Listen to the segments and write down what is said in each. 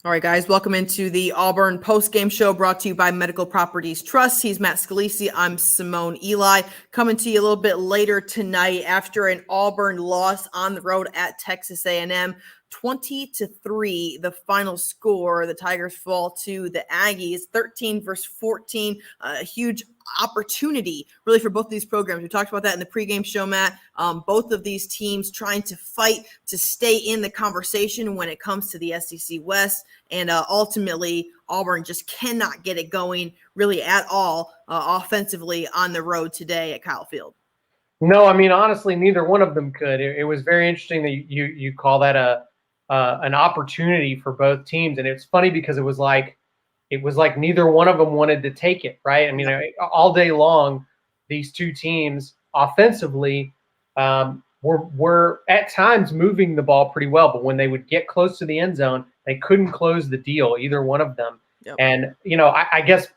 All right, guys, welcome into the Auburn post-game show brought to you by Medical Properties Trust. He's Matt Scalisi. I'm Simone Eli. Coming to you a little bit later tonight after an Auburn loss on the road at Texas A&M. 20-3, the final score. The Tigers fall to the Aggies, 13-14. A huge opportunity, really, for both of these programs. We talked about that in the pregame show, Matt. Both of these teams trying to fight to stay in the conversation when it comes to the SEC West. And ultimately, Auburn just cannot get it going really at all offensively on the road today at Kyle Field. No, I mean, honestly, neither one of them could. It was very interesting that you call that an opportunity for both teams. And it's funny because it was like neither one of them wanted to take it, right? I mean, all day long, these two teams offensively were at times moving the ball pretty well, but when they would get close to the end zone, they couldn't close the deal, either one of them. Yep. And, I guess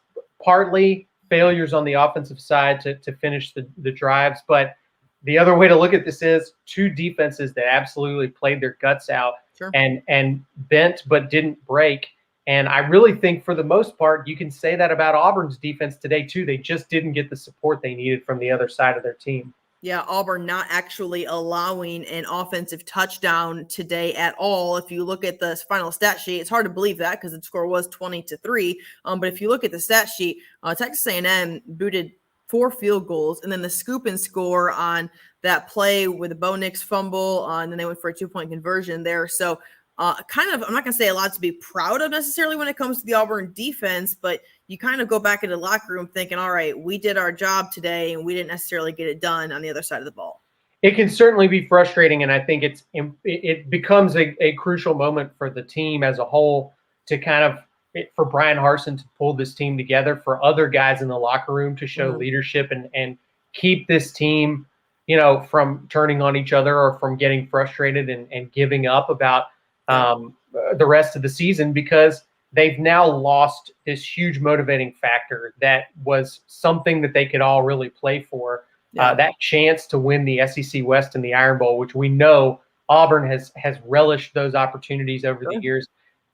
partly failures on the offensive side to finish the drives, but the other way to look at this is two defenses that absolutely played their guts out. Sure. and bent but didn't break. And I really think for the most part, you can say that about Auburn's defense today too. They just didn't get the support they needed from the other side of their team. Yeah, Auburn not actually allowing an offensive touchdown today at all. If you look at the final stat sheet, it's hard to believe that because the score was 20-3. But if you look at the stat sheet, Texas A&M booted 4 field goals, and then the scoop and score on that play with the Bo Nix fumble, and then they went for a 2-point conversion there. So I'm not going to say a lot to be proud of necessarily when it comes to the Auburn defense, but you kind of go back into the locker room thinking, all right, we did our job today and we didn't necessarily get it done on the other side of the ball. It can certainly be frustrating, and I think it becomes a crucial moment for the team as a whole to for Brian Harsin to pull this team together, for other guys in the locker room to show leadership and keep this team, from turning on each other or from getting frustrated and giving up about the rest of the season, because they've now lost this huge motivating factor that was something that they could all really play for. That chance to win the SEC West and the Iron Bowl, which we know Auburn has relished those opportunities over the years.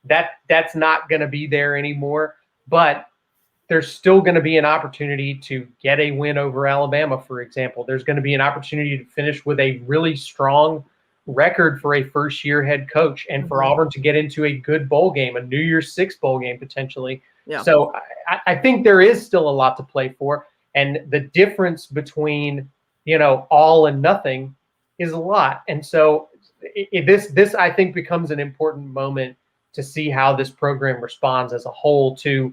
That's not going to be there anymore, but there's still going to be an opportunity to get a win over Alabama, for example. There's going to be an opportunity to finish with a really strong record for a first-year head coach, and for Auburn to get into a good bowl game, a New Year's Six bowl game potentially. Yeah. So I think there is still a lot to play for, and the difference between all and nothing is a lot. And so this I think becomes an important moment to see how this program responds as a whole to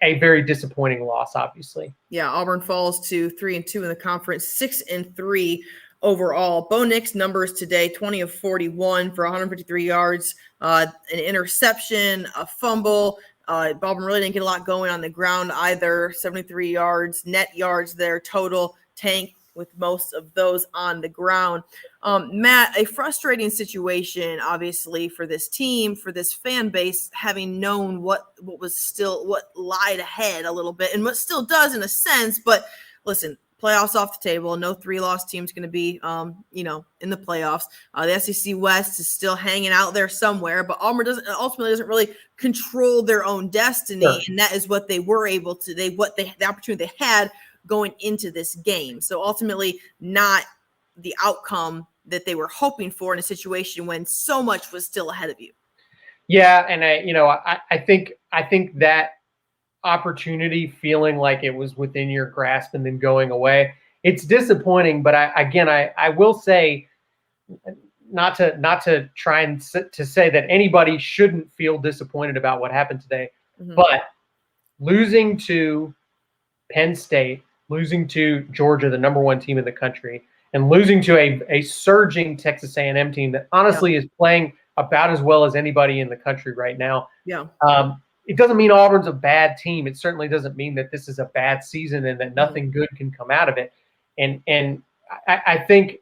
a very disappointing loss, obviously. Yeah, Auburn falls to 3-2 in the conference, 6-3 overall. Bo Nix numbers today: 20 of 41 for 153 yards, an interception, a fumble. Auburn really didn't get a lot going on the ground either. 73 yards, net yards there total. Tank with most of those on the ground. Matt, a frustrating situation, obviously, for this team, for this fan base, having known what lied ahead a little bit, and what still does in a sense. But listen, playoffs off the table. No 3-loss team's going to be, in the playoffs. The SEC West is still hanging out there somewhere, but Auburn ultimately doesn't really control their own destiny, sure. And that is what they were able to. The opportunity they had going into this game. So ultimately, not the outcome that they were hoping for in a situation when so much was still ahead of you. Yeah, and I think that opportunity feeling like it was within your grasp and then going away, it's disappointing. But I will say, not to try and to say that anybody shouldn't feel disappointed about what happened today, but losing to Penn State, losing to Georgia, the number 1 team in the country, and losing to a surging Texas A&M team that honestly is playing about as well as anybody in the country right now. Yeah. It doesn't mean Auburn's a bad team. It certainly doesn't mean that this is a bad season and that nothing good can come out of it. And I think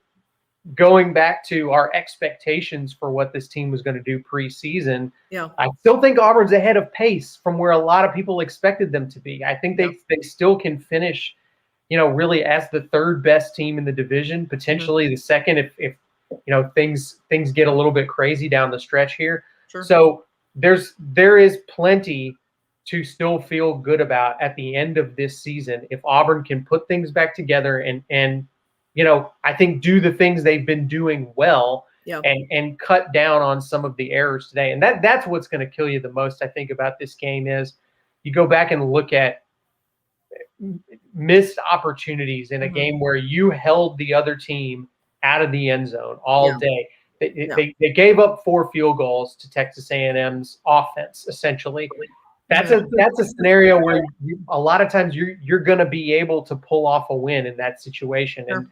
going back to our expectations for what this team was going to do preseason, I still think Auburn's ahead of pace from where a lot of people expected them to be. I think they still can finish, really as the 3rd best team in the division, potentially the 2nd if things get a little bit crazy down the stretch here. Sure. So there is plenty to still feel good about at the end of this season if Auburn can put things back together and I think do the things they've been doing well Yeah. and cut down on some of the errors today. And that's what's going to kill you the most, I think, about this game is you go back and look at missed opportunities in a game where you held the other team out of the end zone all day. They gave up 4 field goals to Texas A&M's offense, essentially. That's a scenario where a lot of times you're going to be able to pull off a win in that situation. And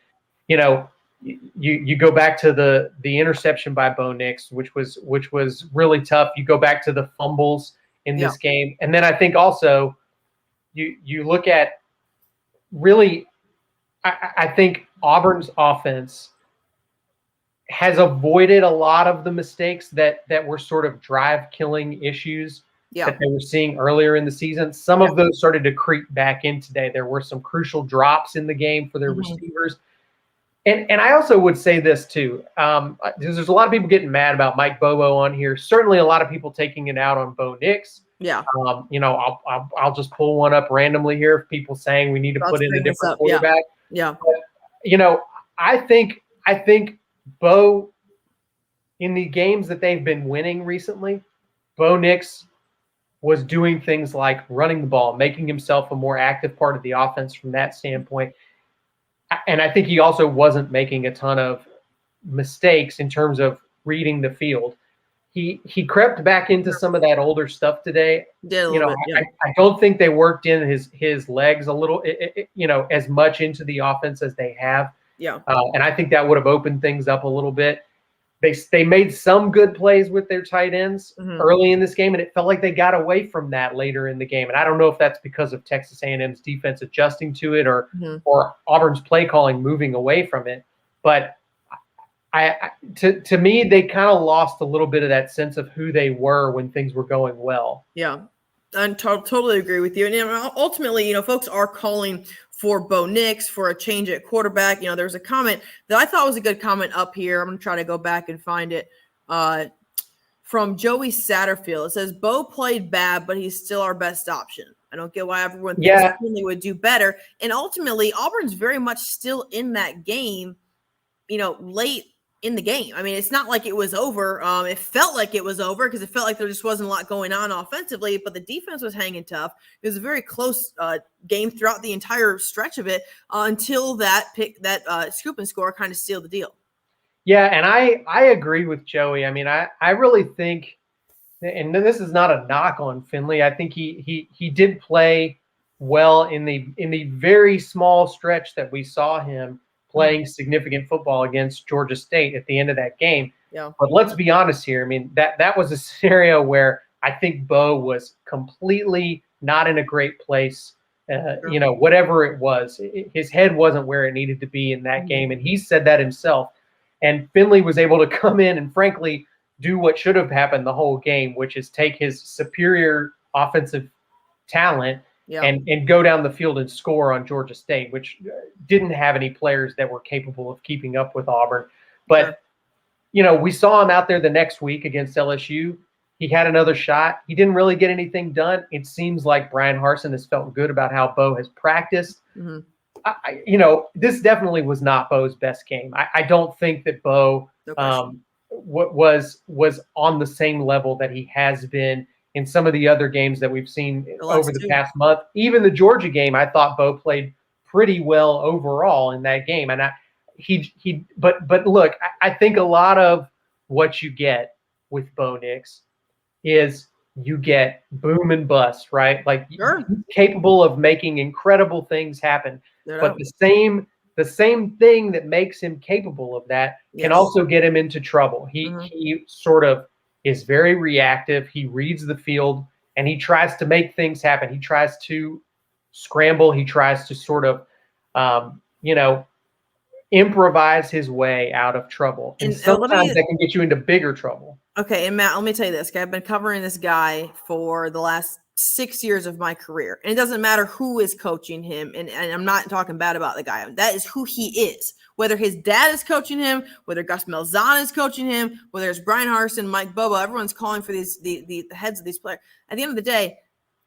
you go back to the interception by Bo Nix, which was really tough. You go back to the fumbles in this game, and then I think also you look at really, I think Auburn's offense has avoided a lot of the mistakes that were sort of drive-killing issues that they were seeing earlier in the season. Some of those started to creep back in today. There were some crucial drops in the game for their receivers. And I also would say this too. There's a lot of people getting mad about Mike Bobo on here. Certainly a lot of people taking it out on Bo Nix. Yeah. I'll just pull one up randomly here. People saying we need to put in a different quarterback. Yeah. But, I think Bo, in the games that they've been winning recently, Bo Nix was doing things like running the ball, making himself a more active part of the offense from that standpoint. And I think he also wasn't making a ton of mistakes in terms of reading the field. He crept back into some of that older stuff today. I don't think they worked in his legs a little, as much into the offense as they have. Yeah. And I think that would have opened things up a little bit. They made some good plays with their tight ends early in this game, and it felt like they got away from that later in the game. And I don't know if that's because of Texas A&M's defense adjusting to it or Auburn's play calling moving away from it. But to me, they kind of lost a little bit of that sense of who they were when things were going well. Yeah, I totally agree with you. And ultimately, folks are calling for Bo Nix for a change at quarterback. There's a comment that I thought was a good comment up here. I'm going to try to go back and find it from Joey Satterfield. It says, Bo played bad, but he's still our best option. I don't get why everyone thinks he would do better. And ultimately, Auburn's very much still in that game, late in the game. I mean, it's not like it was over. It felt like it was over because it felt like there just wasn't a lot going on offensively, but the defense was hanging tough. It was a very close game throughout the entire stretch of it until that scoop and score kind of sealed the deal. Yeah, and I agree with Joey. I mean, I really think, and this is not a knock on Finley. I think he did play well in the very small stretch that we saw him playing significant football against Georgia State at the end of that game. Yeah. But let's be honest here. I mean, that was a scenario where I think Bo was completely not in a great place. Whatever it was, his head wasn't where it needed to be in that game. And he said that himself. And Finley was able to come in and frankly do what should have happened the whole game, which is take his superior offensive talent and go down the field and score on Georgia State, which didn't have any players that were capable of keeping up with Auburn. But, we saw him out there the next week against LSU. He had another shot. He didn't really get anything done. It seems like Brian Harsin has felt good about how Bo has practiced. This definitely was not Bo's best game. I don't think that Bo was on the same level that he has been in some of the other games that we've seen over the past month. Even the Georgia game, I thought Bo played pretty well overall in that game. And but look, I think a lot of what you get with Bo Nix is you get boom and bust, right? Like he's capable of making incredible things happen. But the same thing that makes him capable of that can also get him into trouble. He sort of is very reactive. He reads the field and he tries to make things happen. He tries to scramble. He tries to sort of, improvise his way out of trouble. And sometimes that can get you into bigger trouble. Okay. And Matt, let me tell you this, okay? I've been covering this guy for the last 6 years of my career. And it doesn't matter who is coaching him. And I'm not talking bad about the guy. That is who he is. whether his dad is coaching him, whether Gus Malzahn is coaching him, whether it's Brian Harsin, Mike Bobo, everyone's calling for the heads of these players. At the end of the day,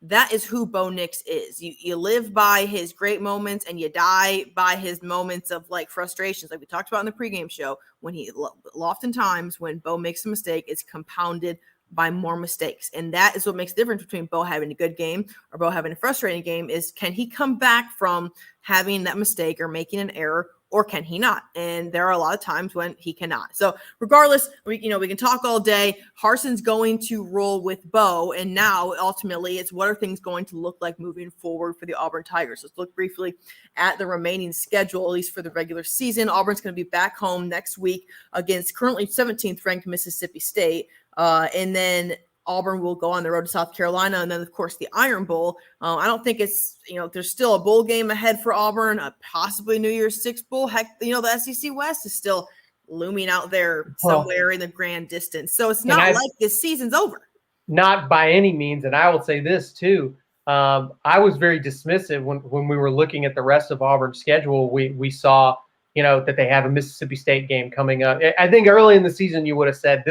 that is who Bo Nix is. You live by his great moments and you die by his moments of like frustrations. Like we talked about in the pregame show, when he oftentimes when Bo makes a mistake, it's compounded by more mistakes. And that is what makes the difference between Bo having a good game or Bo having a frustrating game is, can he come back from having that mistake or making an error, or can he not? And there are a lot of times when he cannot. So regardless, we can talk all day. Harsin's going to roll with Bo. And now ultimately it's, what are things going to look like moving forward for the Auburn Tigers? Let's look briefly at the remaining schedule, at least for the regular season. Auburn's going to be back home next week against currently 17th ranked Mississippi State. And then Auburn will go on the road to South Carolina, and then, of course, the Iron Bowl. I don't think it's, there's still a bowl game ahead for Auburn, possibly New Year's Six Bowl. Heck, the SEC West is still looming out there somewhere in the grand distance. So it's not like this season's over. Not by any means. And I will say this, too. I was very dismissive when we were looking at the rest of Auburn's schedule. We saw that they have a Mississippi State game coming up. I think early in the season you would have said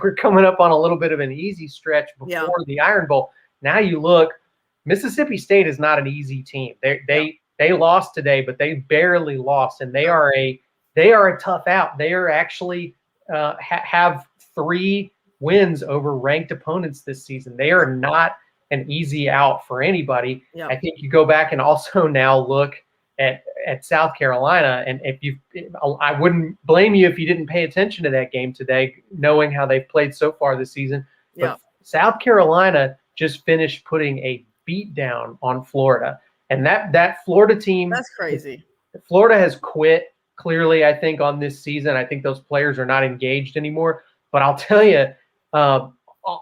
we're coming up on a little bit of an easy stretch before the Iron Bowl. Now you look, Mississippi State is not an easy team. They lost today, but they barely lost, and they are a tough out. They are actually have 3 wins over ranked opponents this season. They are not an easy out for anybody. Yeah. I think you go back and also now look at South Carolina, and I wouldn't blame you if you didn't pay attention to that game today, knowing how they've played so far this season. Yeah. But South Carolina just finished putting a beat down on Florida, and that Florida team, that's crazy. Florida has quit clearly, I think, on this season. I think those players are not engaged anymore. But I'll tell you,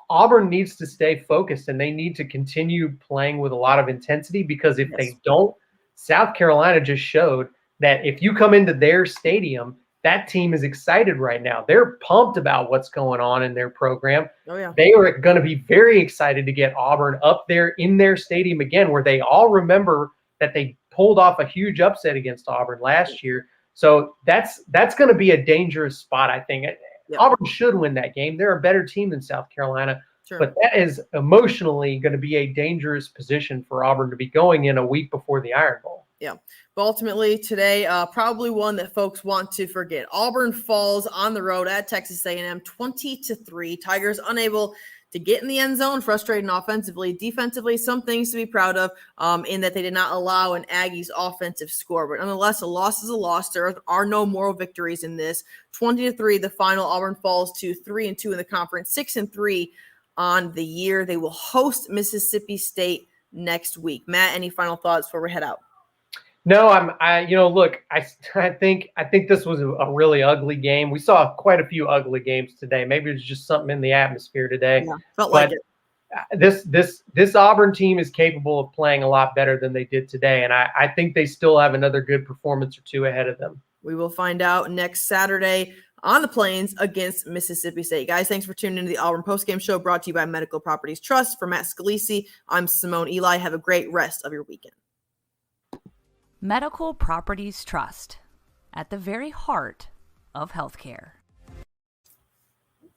Auburn needs to stay focused, and they need to continue playing with a lot of intensity, because if they don't, South Carolina just showed that if you come into their stadium, that team is excited right now. They're pumped about what's going on in their program. Oh, yeah. They are going to be very excited to get Auburn up there in their stadium again, where they all remember that they pulled off a huge upset against Auburn last year. So that's going to be a dangerous spot, I think. Yeah. Auburn should win that game. They're a better team than South Carolina. Sure. But that is emotionally going to be a dangerous position for Auburn to be going in a week before the Iron Bowl. Yeah. But ultimately today, probably one that folks want to forget. Auburn falls on the road at Texas A&M 20-3. Tigers unable to get in the end zone, frustrating offensively. Defensively, some things to be proud of in that they did not allow an Aggies offensive score. But nonetheless, a loss is a loss. There are no moral victories in this. 20-3, the final. Auburn falls to 3-2 in the conference, 6-3 on the year. They will host Mississippi State next week. Matt, any final thoughts before we head out? No, look, I think this was a really ugly game. We saw quite a few ugly games today. Maybe it's just something in the atmosphere today. Yeah, felt like it. This Auburn team is capable of playing a lot better than they did today, and I think they still have another good performance or two ahead of them. We will find out next Saturday on the Plains against Mississippi State. Guys, thanks for tuning into the Auburn Postgame Show, brought to you by Medical Properties Trust. For Matt Scalisi, I'm Simone Eli. Have a great rest of your weekend. Medical Properties Trust, at the very heart of healthcare.